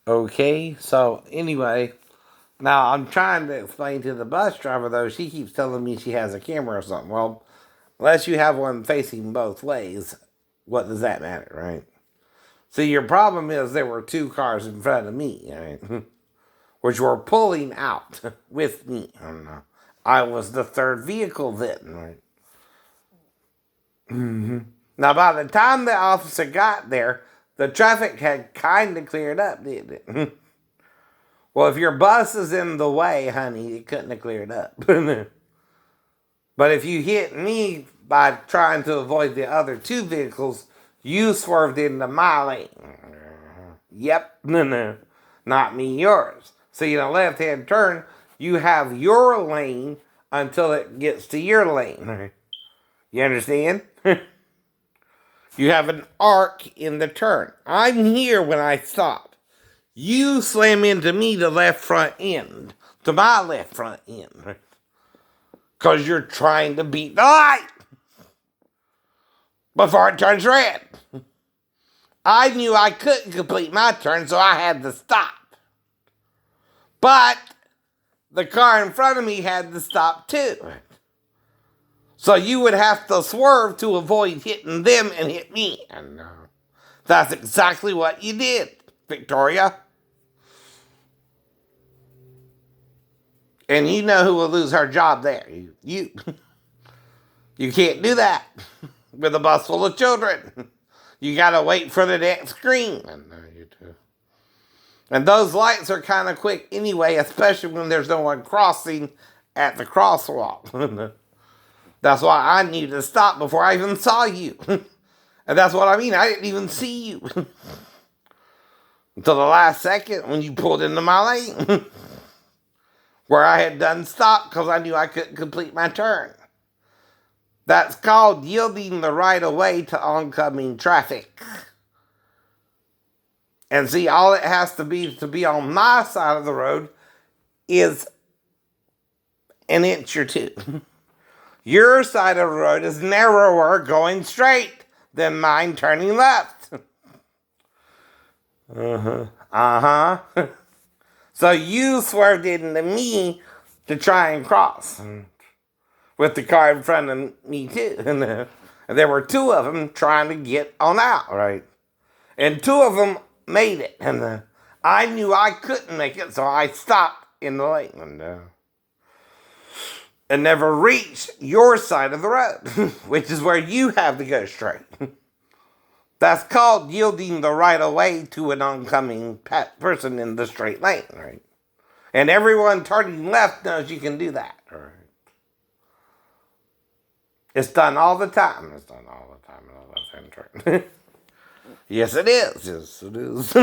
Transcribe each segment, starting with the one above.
Okay, so anyway, now I'm trying to explain to the bus driver though. She keeps telling me she has a camera or something. Well, unless you have one facing both ways, what does that matter, right? See, your problem is there were two cars in front of me, right? Which were pulling out with me. I don't know. I was the third vehicle then, right? Now, by the time the officer got there, the traffic had kind of cleared up, didn't it? Well, if your bus is in the way, honey, it couldn't have cleared up. But if you hit me by trying to avoid the other two vehicles, you swerved into my lane. Yep, no, not me, yours. See, in a left-hand turn, you have your lane until it gets to your lane. You understand? You have an arc in the turn. I'm here when I stop. You slam into me the left front end, to my left front end. Because you're trying to beat the light before it turns red. I knew I couldn't complete my turn, so I had to stop. But the car in front of me had to stop too. So you would have to swerve to avoid hitting them and hit me. And that's exactly what you did, Victoria. And you know who will lose her job there. You. You can't do that with a bus full of children. You gotta wait for the next screen. And you do. And those lights are kind of quick anyway, especially when there's no one crossing at the crosswalk. That's why I needed to stop before I even saw you. And that's what I mean. I didn't even see you until the last second when you pulled into my lane, where I had done stop because I knew I couldn't complete my turn. That's called yielding the right of way to oncoming traffic. And see, all it has to be on my side of the road is an inch or two. Your side of the road is narrower going straight than mine turning left. So you swerved into me to try and cross. With the car in front of me too. And there were two of them trying to get on out, right? And two of them made it. And I knew I couldn't make it, so I stopped in the lane and never reached your side of the road, which is where you have to go straight. That's called yielding the right of way to an oncoming person in the straight lane, right? And everyone turning left knows you can do that, right? It's done all the time. It's done all the time in a left-hand turn. Yes, it is. Yes, it is.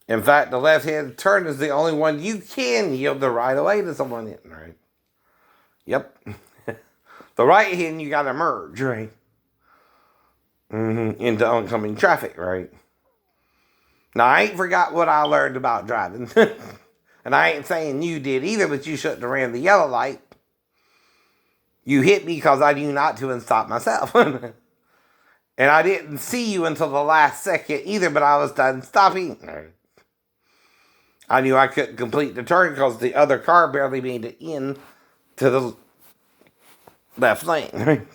In fact, the left-hand turn is the only one you can yield the right of way to someone in, right? Yep. The right hand, you got to merge, right? Into oncoming traffic, right? Now, I ain't forgot what I learned about driving. And I ain't saying you did either, but you shouldn't have ran the yellow light. You hit me because I knew not to and stopped myself. And I didn't see you until the last second either, but I was done stopping. I knew I couldn't complete the turn because the other car barely made it in to the left lane.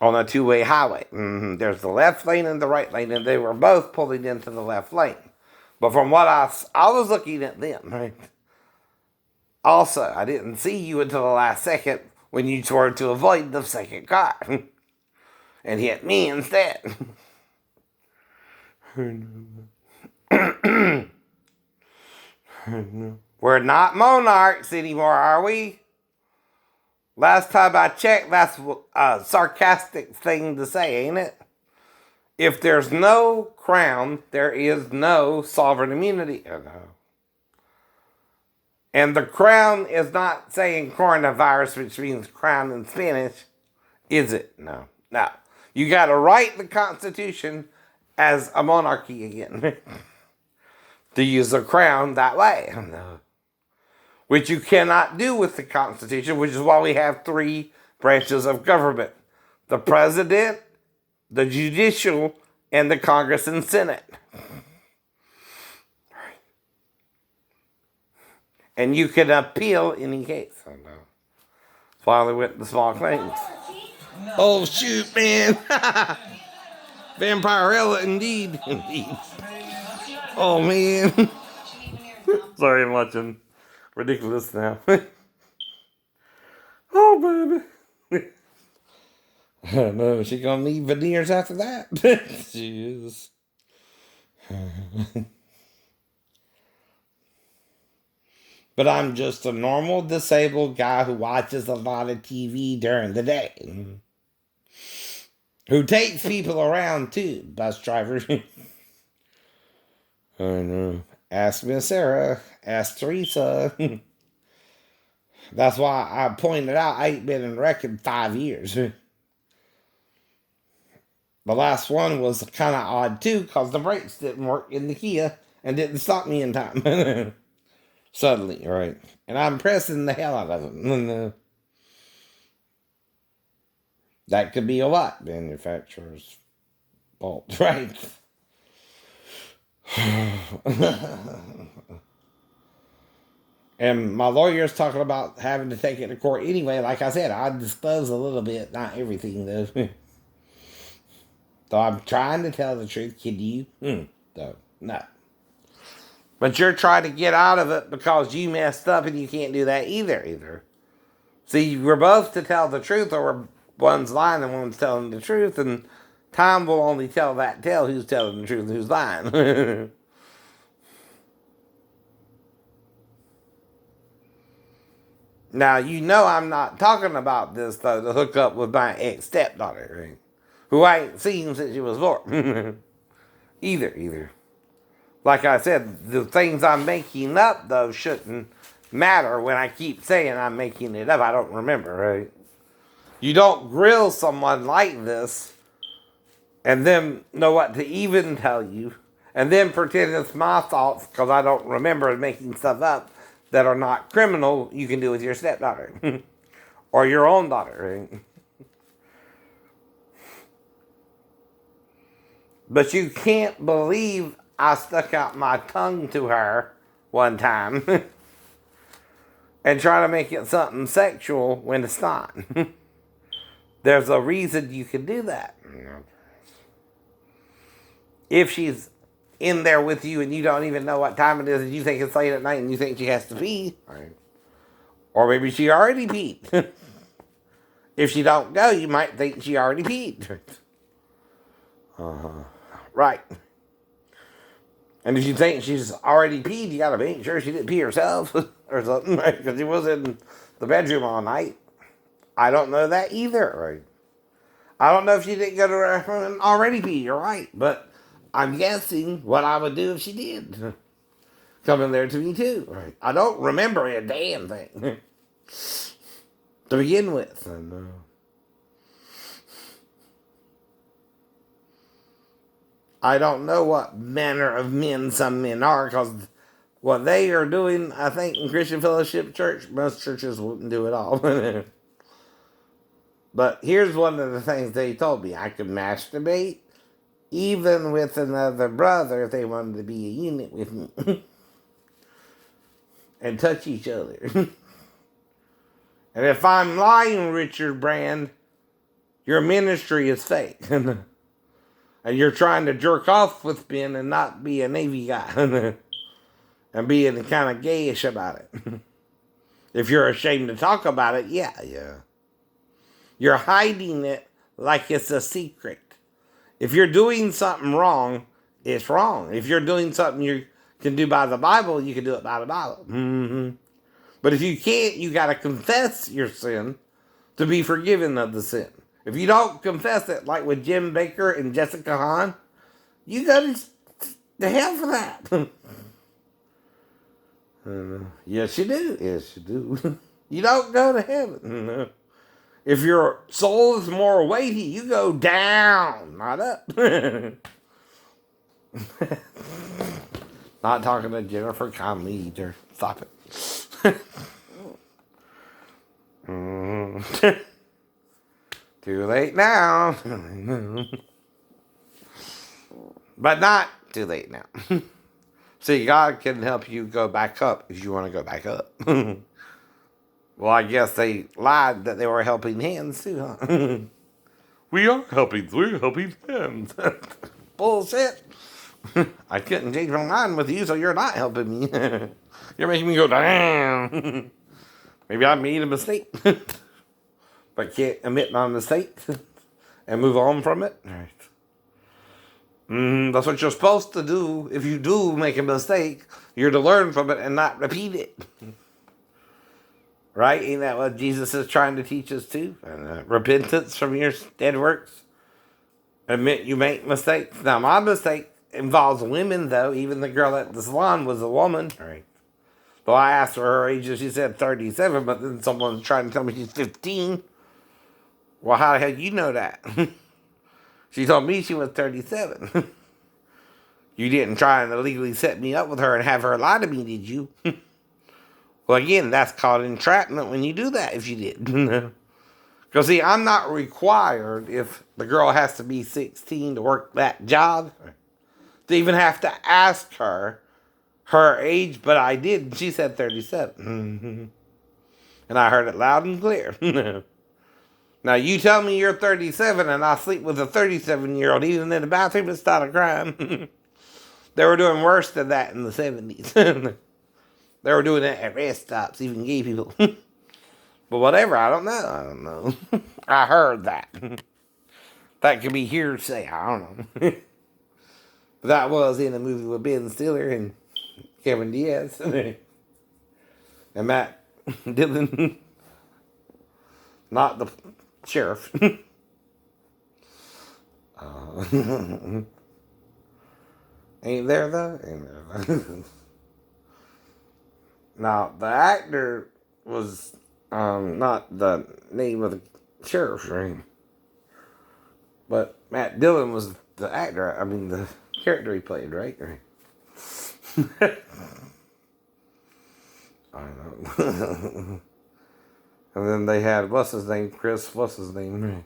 On a two-way highway. There's the left lane and the right lane, and they were both pulling into the left lane. But from what I was looking at them, right? Also, I didn't see you until the last second when you swerved to avoid the second car and hit me instead. We're not monarchs anymore, are we? Last time I checked, that's a sarcastic thing to say, ain't it? If there's no crown, there is no sovereign immunity. And the crown is not saying coronavirus, which means crown in Spanish, is it? No. No. You got to write the Constitution as a monarchy again. To use the crown that way. No. Which you cannot do with the Constitution, which is why we have three branches of government: the president, the judicial, and the Congress and Senate. And you can appeal any case. I know. That's why they went to small claims. Oh, shoot, man. Vampirella, indeed. Indeed. Oh, man. Sorry, I'm watching Ridiculous now. Oh, baby. No, she gonna need veneers after that. She is. But I'm just a normal disabled guy who watches a lot of TV during the day. Who takes people around too, bus drivers. I know. Ask Miss Sarah. Ask Teresa. That's why I pointed out I ain't been in a wreck in 5 years. The last one was kind of odd too, because the brakes didn't work in the Kia and didn't stop me in time. Suddenly, right? And I'm pressing the hell out of them. That could be a lot, manufacturer's fault, right? And my lawyer's talking about having to take it to court anyway. Like I said, I disclose a little bit, not everything though. So I'm trying to tell the truth. Can you? So, no. But you're trying to get out of it because you messed up and you can't do that either. See, we're both to tell the truth, or one's lying and one's telling the truth, and time will only tell that tale who's telling the truth and who's lying. Now, you know I'm not talking about this, though, to hook up with my ex-stepdaughter, right? Who I ain't seen since she was born. Either. Like I said, the things I'm making up, though, shouldn't matter when I keep saying I'm making it up. I don't remember, right? You don't grill someone like this and then know what to even tell you and then pretend it's my thoughts because I don't remember making stuff up that are not criminal. You can do with your stepdaughter or your own daughter, right? But you can't believe I stuck out my tongue to her one time and try to make it something sexual when it's not. There's a reason you can do that. If she's in there with you and you don't even know what time it is and you think it's late at night and you think she has to pee. Right. Or maybe she already peed. If she don't go, you might think she already peed. Right. And if you think she's already peed, you gotta make sure she didn't pee herself or something, right? Because she was in the bedroom all night. I don't know that either, right? I don't know if she didn't go to her room and already pee, you're right. But I'm guessing what I would do if she did. Come in there to me too, right? I don't remember a damn thing to begin with. And, I don't know what manner of men some men are, because what they are doing, I think, in Christian Fellowship Church, most churches wouldn't do it all. But here's one of the things they told me. I could masturbate even with another brother if they wanted to be a unit with me. And touch each other. And if I'm lying, Richard Brand, your ministry is fake. And you're trying to jerk off with Ben and not be a Navy guy. And being kind of gayish about it. If you're ashamed to talk about it, yeah. You're hiding it like it's a secret. If you're doing something wrong, it's wrong. If you're doing something you can do by the Bible, you can do it by the Bible. Mm-hmm. But if you can't, you got to confess your sin to be forgiven of the sin. If you don't confess it, like with Jim Baker and Jessica Hahn, you go to hell for that. Yes, you do. Yes, you do. You don't go to heaven. If your soul is more weighty, you go down, not up. Not talking to Jennifer Connelly either. Stop it. Too late now. But not too late now. See, God can help you go back up if you want to go back up. Well, I guess they lied that they were helping hands too, huh? We're helping hands. Bullshit. I couldn't change my mind with you, so you're not helping me. You're making me go, damn. Maybe I made a mistake. But can't admit my mistake and move on from it. All right. That's what you're supposed to do. If you do make a mistake, you're to learn from it and not repeat it. Right? Ain't that what Jesus is trying to teach us too? Repentance from your dead works. Admit you make mistakes. Now, my mistake involves women, though. Even the girl at the salon was a woman. Right. So I asked her age, and she said 37, but then someone's trying to tell me she's 15. Well, how the hell do you know that? She told me she was 37. You didn't try and illegally set me up with her and have her lie to me, did you? Well, again, that's called entrapment when you do that, if you did. Because, see, I'm not required, if the girl has to be 16 to work that job, to even have to ask her age, but I did, and she said 37. And I heard it loud and clear. Now, you tell me you're 37 and I sleep with a 37-year-old, even in the bathroom, it's not a crime. They were doing worse than that in the 70s. They were doing it at rest stops, even gay people. But whatever, I don't know. I heard that. That could be hearsay, I don't know. But that was in a movie with Ben Stiller and Cameron Diaz. And Matt Dillon. Not the sheriff. Ain't there though? Ain't there. Now, the actor was not the name of the sheriff's name. But Matt Dillon was the actor. I mean, the character he played, right? I know. And then they had, what's his name? Chris, what's his name?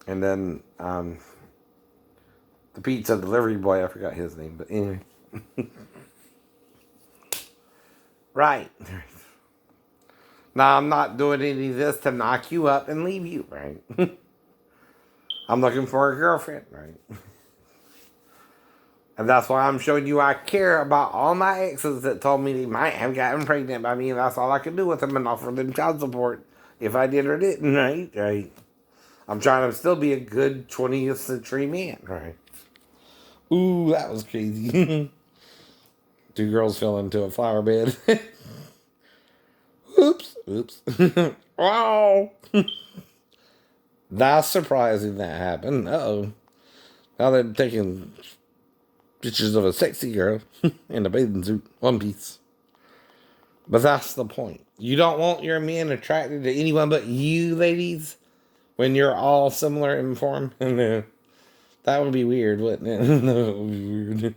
And then the pizza delivery boy, I forgot his name, but anyway. Right. Now, I'm not doing any of this to knock you up and leave you, right? I'm looking for a girlfriend, right? And that's why I'm showing you I care about all my exes that told me they might have gotten pregnant by me, and that's all I could do with them and offer them child support if I did or didn't, right? Right. I'm trying to still be a good 20th century man, right? Ooh, that was crazy. Two girls fell into a flower bed. Oops. Wow. That's surprising that happened. Uh-oh. Now they're taking pictures of a sexy girl in a bathing suit, one piece. But that's the point. You don't want your men attracted to anyone but you, ladies, when you're all similar in form. That would be weird, wouldn't it? That would be weird.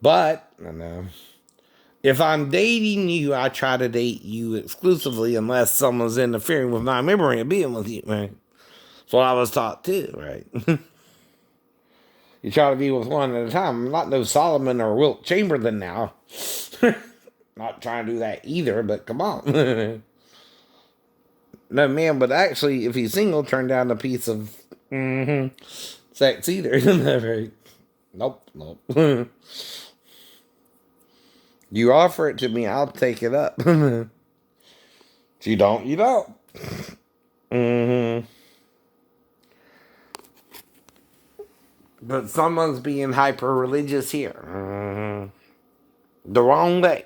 But, I know. If I'm dating you, I try to date you exclusively unless someone's interfering with my memory of being with you, right? That's what I was taught too, right? You try to be with one at a time. I'm not no Solomon or Wilt Chamberlain now. Not trying to do that either, but come on. No man would actually, if he's single, turn down a piece of sex either. Isn't that right? Nope. You offer it to me, I'll take it up. If you don't, you don't. But someone's being hyper religious here. The wrong way.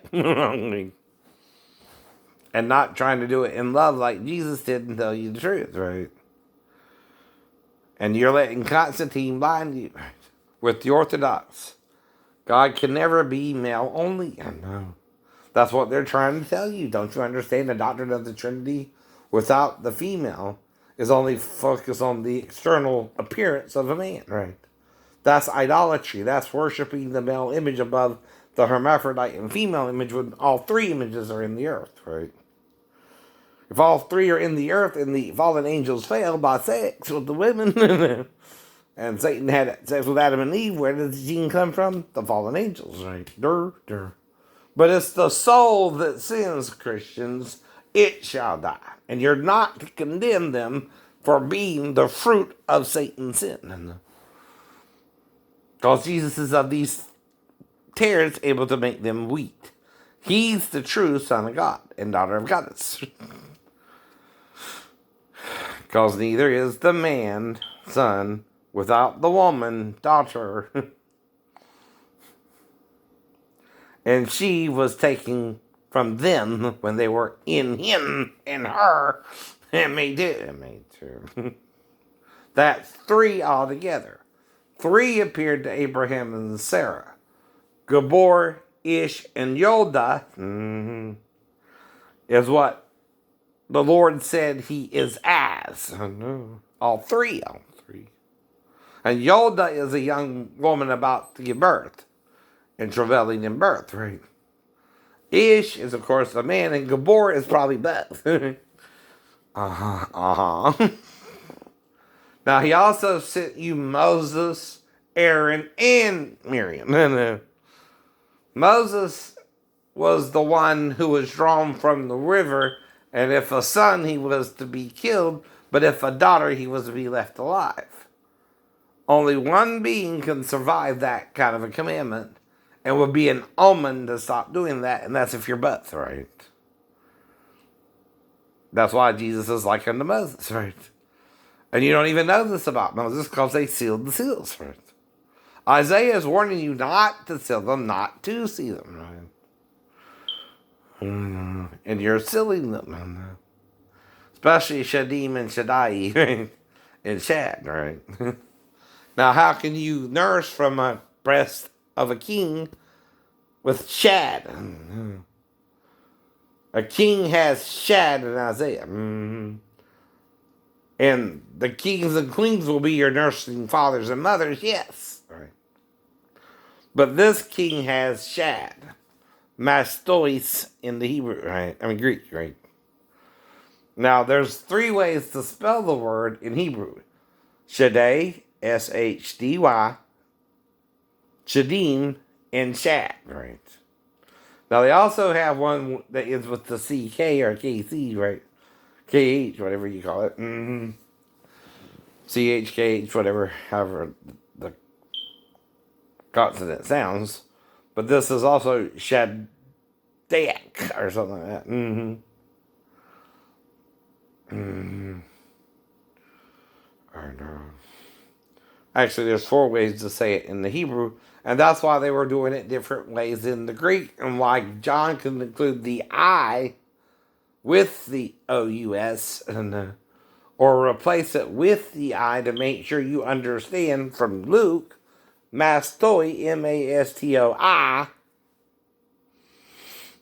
And not trying to do it in love like Jesus did and tell you the truth, right? And you're letting Constantine blind you with the Orthodox. God can never be male only. I know. That's what they're trying to tell you. Don't you understand? The doctrine of the Trinity without the female is only focused on the external appearance of a man, right? That's idolatry. That's worshiping the male image above the hermaphrodite and female image when all three images are in the earth, right? If all three are in the earth and the fallen angels fell by sex with the women, and Satan had sex with Adam and Eve, where did the gene come from? The fallen angels, right? Dur. But it's the soul that sins, Christians. It shall die. And you're not to condemn them for being the fruit of Satan's sin. Because Jesus is of these tares able to make them wheat. He's the true Son of God and daughter of Goddess. Because neither is the man son without the woman daughter. And she was taken from them when they were in him and her and made two. That's three altogether. Three appeared to Abraham and Sarah. Gabor, Ish, and Yoda is what the Lord said he is as. All three. And Yoda is a young woman about to give birth and travailing in birth, right? Ish is, of course, a man, and Gabor is probably both. Now, he also sent you Moses, Aaron, and Miriam. Moses was the one who was drawn from the river, and if a son, he was to be killed, but if a daughter, he was to be left alive. Only one being can survive that kind of a commandment, and would be an omen to stop doing that, and that's if you're both, right? That's why Jesus is like unto Moses, right? And you don't even know this about Moses because they sealed the seals, right? Isaiah is warning you not to seal them, not to see them, right? And you're sealing them, especially Shadim and Shaddai, right? And Shad, right? Now, how can you nurse from a breast of a king with Shad? A king has Shad in Isaiah. And the kings and queens will be your nursing fathers and mothers, yes. Right. But this king has Shad. Mastois in the Hebrew, right? Greek, right? Now, there's three ways to spell the word in Hebrew. Shaddai, S-H-D-Y, Shadim, and Shad, right? Now, they also have one that ends with the C-K or K-C, right? K-H, whatever you call it. C-H, K-H, whatever, however the consonant sounds. But this is also Shaddai or something like that. Actually, there's four ways to say it in the Hebrew, and that's why they were doing it different ways in the Greek, and why John can include the I with the O-U-S, or replace it with the I to make sure you understand from Luke, Mastoi, M-A-S-T-O-I,